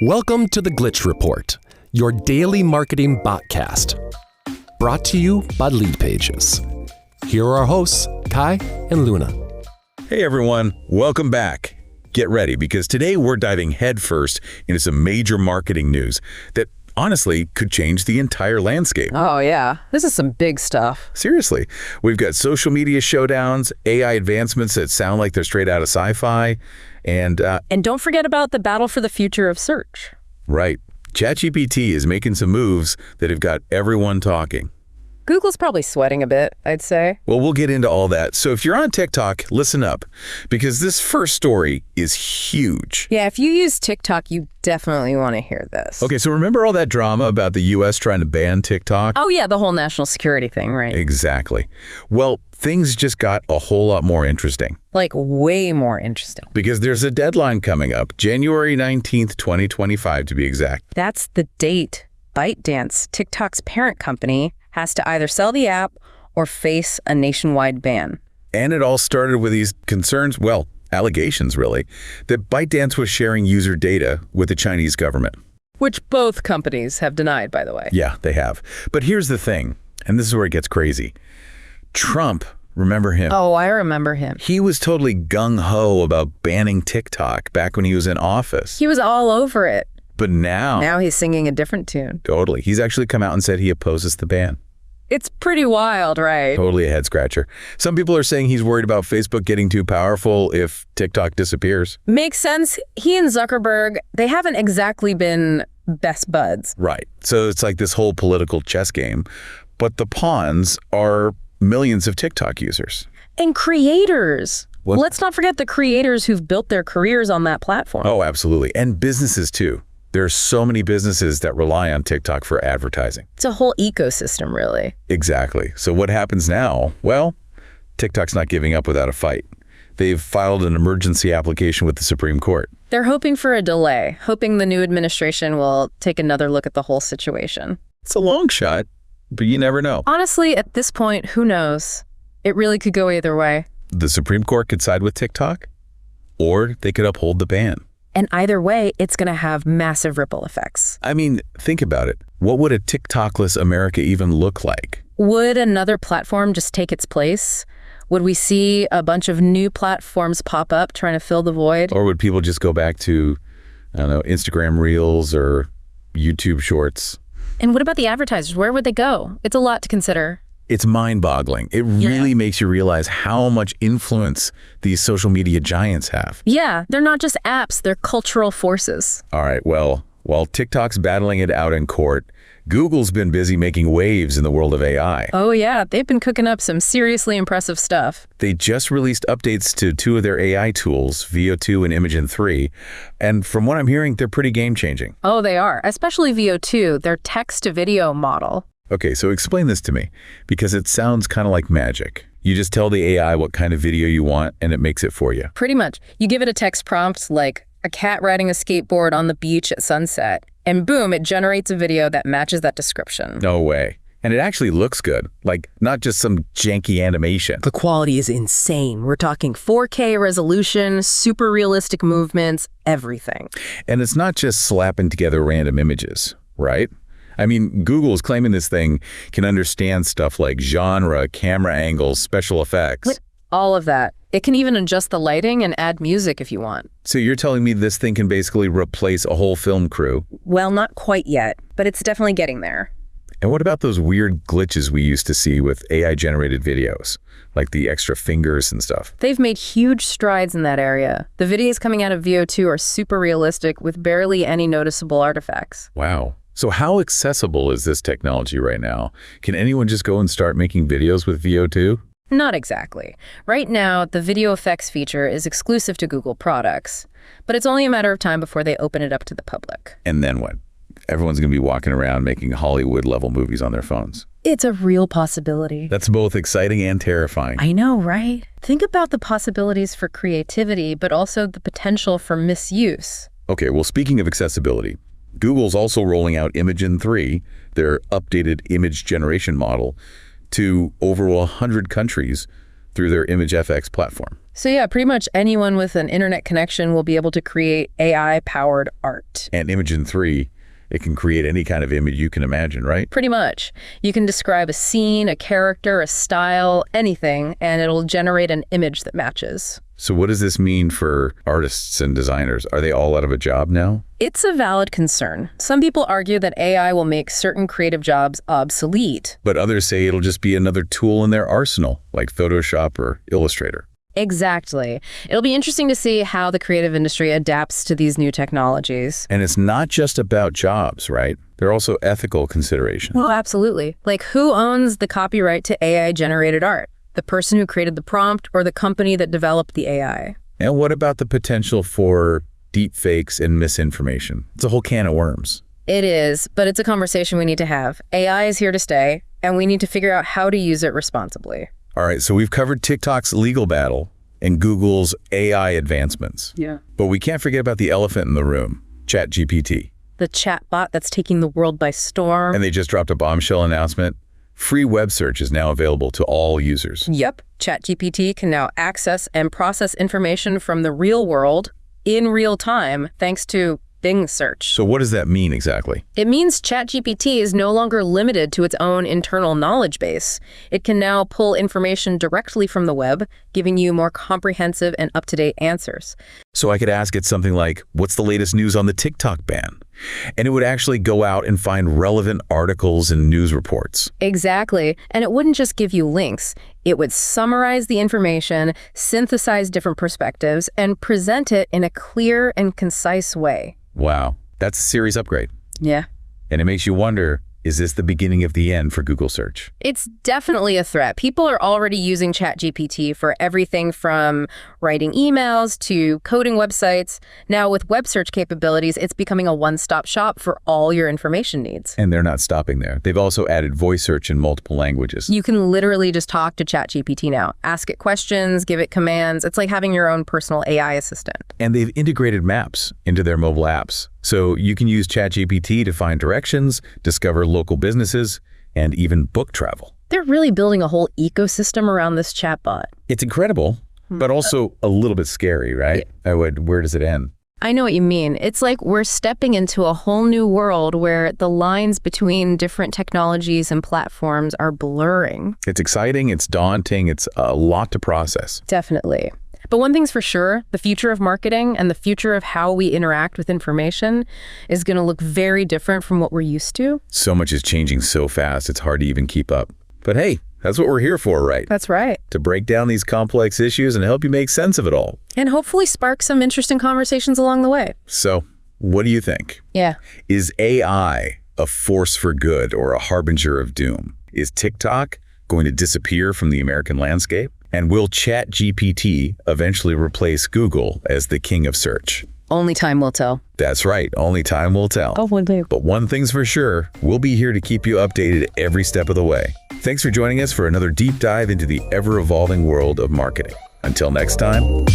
Welcome to the Glitch Report, your daily marketing botcast. Brought to you by Leadpages. Here are our hosts, Kai and Luna. Hey everyone, welcome back. Get ready because today we're diving headfirst into some major marketing news that honestly could change the entire landscape. Oh yeah, this is some big stuff. Seriously, we've got social media showdowns, AI advancements that sound like they're straight out of sci-fi, and don't forget about the battle for the future of search. Right, ChatGPT is making some moves that have got everyone talking. Google's probably sweating a bit, I'd say. Well, we'll get into all that. So if you're on TikTok, listen up, because this first story is huge. Yeah, if you use TikTok, you definitely want to hear this. Okay, so remember all that drama about the U.S. trying to ban TikTok? Oh yeah, the whole national security thing, right? Exactly. Well, things just got a whole lot more interesting. Like way more interesting. Because there's a deadline coming up, January 19th, 2025 to be exact. That's the date. ByteDance, TikTok's parent company, has to either sell the app or face a nationwide ban. And it all started with these concerns, well, allegations really, that ByteDance was sharing user data with the Chinese government. Which both companies have denied, by the way. Yeah, they have. But here's the thing, and this is where it gets crazy. Trump, remember him? Oh, I remember him. He was totally gung-ho about banning TikTok back when he was in office. He was all over it. But now he's singing a different tune. Totally. He's actually come out and said he opposes the ban. It's pretty wild, right? Totally a head scratcher. Some people are saying he's worried about Facebook getting too powerful if TikTok disappears. Makes sense. He and Zuckerberg, they haven't exactly been best buds. Right. So it's like this whole political chess game. But the pawns are millions of TikTok users. And creators. What? Let's not forget the creators who've built their careers on that platform. Oh, absolutely. And businesses too. There are so many businesses that rely on TikTok for advertising. It's a whole ecosystem, really. Exactly. So what happens now? Well, TikTok's not giving up without a fight. They've filed an emergency application with the Supreme Court. They're hoping for a delay, hoping the new administration will take another look at the whole situation. It's a long shot, but you never know. Honestly, at this point, who knows? It really could go either way. The Supreme Court could side with TikTok, or they could uphold the ban. And either way, it's going to have massive ripple effects. I mean, think about it. What would a TikTokless America even look like? Would another platform just take its place? Would we see a bunch of new platforms pop up trying to fill the void? Or would people just go back to, I don't know, Instagram Reels or YouTube Shorts? And what about the advertisers? Where would they go? It's a lot to consider. It's mind-boggling. It really makes you realize how much influence these social media giants have. Yeah, they're not just apps, they're cultural forces. All right, well, while TikTok's battling it out in court, Google's been busy making waves in the world of AI. Oh yeah, they've been cooking up some seriously impressive stuff. They just released updates to two of their AI tools, VO2 and Imagen 3, and from what I'm hearing, they're pretty game-changing. Oh, they are, especially VO2, their text-to-video model. Okay, so explain this to me, because it sounds kind of like magic. You just tell the AI what kind of video you want, and it makes it for you. Pretty much. You give it a text prompt like, a cat riding a skateboard on the beach at sunset, and boom, it generates a video that matches that description. No way. And it actually looks good, like not just some janky animation. The quality is insane. We're talking 4K resolution, super realistic movements, everything. And it's not just slapping together random images, right? I mean, Google's claiming this thing can understand stuff like genre, camera angles, special effects. All of that. It can even adjust the lighting and add music if you want. So you're telling me this thing can basically replace a whole film crew? Well, not quite yet, but it's definitely getting there. And what about those weird glitches we used to see with AI-generated videos, like the extra fingers and stuff? They've made huge strides in that area. The videos coming out of VO2 are super realistic with barely any noticeable artifacts. Wow. So how accessible is this technology right now? Can anyone just go and start making videos with VO2? Not exactly. Right now, the video effects feature is exclusive to Google products, but it's only a matter of time before they open it up to the public. And then what? Everyone's going to be walking around making Hollywood-level movies on their phones. It's a real possibility. That's both exciting and terrifying. I know, right? Think about the possibilities for creativity, but also the potential for misuse. Okay, well, speaking of accessibility, Google's also rolling out Imagen 3, their updated image generation model, to over 100 countries through their ImageFX platform. So yeah, pretty much anyone with an internet connection will be able to create AI-powered art. And Imagen 3, it can create any kind of image you can imagine, right? Pretty much. You can describe a scene, a character, a style, anything, and it'll generate an image that matches. So what does this mean for artists and designers? Are they all out of a job now? It's a valid concern. Some people argue that AI will make certain creative jobs obsolete. But others say it'll just be another tool in their arsenal, like Photoshop or Illustrator. Exactly. It'll be interesting to see how the creative industry adapts to these new technologies. And it's not just about jobs, right? There are also ethical considerations. Well, absolutely. Like, who owns the copyright to AI-generated art? The person who created the prompt or the company that developed the AI? And what about the potential for deep fakes and misinformation? It's a whole can of worms. It is, but it's a conversation we need to have. AI is here to stay, and we need to figure out how to use it responsibly. All right, so we've covered TikTok's legal battle and Google's AI advancements. Yeah. But we can't forget about the elephant in the room, ChatGPT. The chatbot that's taking the world by storm. And they just dropped a bombshell announcement. Free web search is now available to all users. Yep. ChatGPT can now access and process information from the real world in real time thanks to Bing search. So what does that mean exactly? It means ChatGPT is no longer limited to its own internal knowledge base. It can now pull information directly from the web, giving you more comprehensive and up-to-date answers. So I could ask it something like, what's the latest news on the TikTok ban? And it would actually go out and find relevant articles and news reports. Exactly. And it wouldn't just give you links. It would summarize the information, synthesize different perspectives, and present it in a clear and concise way. Wow, that's a serious upgrade. Yeah. And it makes you wonder, is this the beginning of the end for Google search? It's definitely a threat. People are already using ChatGPT for everything from writing emails to coding websites. Now, with web search capabilities, it's becoming a one-stop shop for all your information needs. And they're not stopping there. They've also added voice search in multiple languages. You can literally just talk to ChatGPT now. Ask it questions, give it commands. It's like having your own personal AI assistant. And they've integrated maps into their mobile apps. So you can use ChatGPT to find directions, discover local businesses, and even book travel. They're really building a whole ecosystem around this chatbot. It's incredible, but also a little bit scary, right? Where does it end? I know what you mean. It's like we're stepping into a whole new world where the lines between different technologies and platforms are blurring. It's exciting, it's daunting, it's a lot to process. Definitely. But one thing's for sure, the future of marketing and the future of how we interact with information is going to look very different from what we're used to. So much is changing so fast, it's hard to even keep up. But hey, that's what we're here for, right? That's right. To break down these complex issues and help you make sense of it all. And hopefully spark some interesting conversations along the way. So, what do you think? Yeah. Is AI a force for good or a harbinger of doom? Is TikTok going to disappear from the American landscape? And will ChatGPT eventually replace Google as the king of search? Only time will tell. That's right. Only time will tell. Oh, one day. But one thing's for sure, we'll be here to keep you updated every step of the way. Thanks for joining us for another deep dive into the ever-evolving world of marketing. Until next time.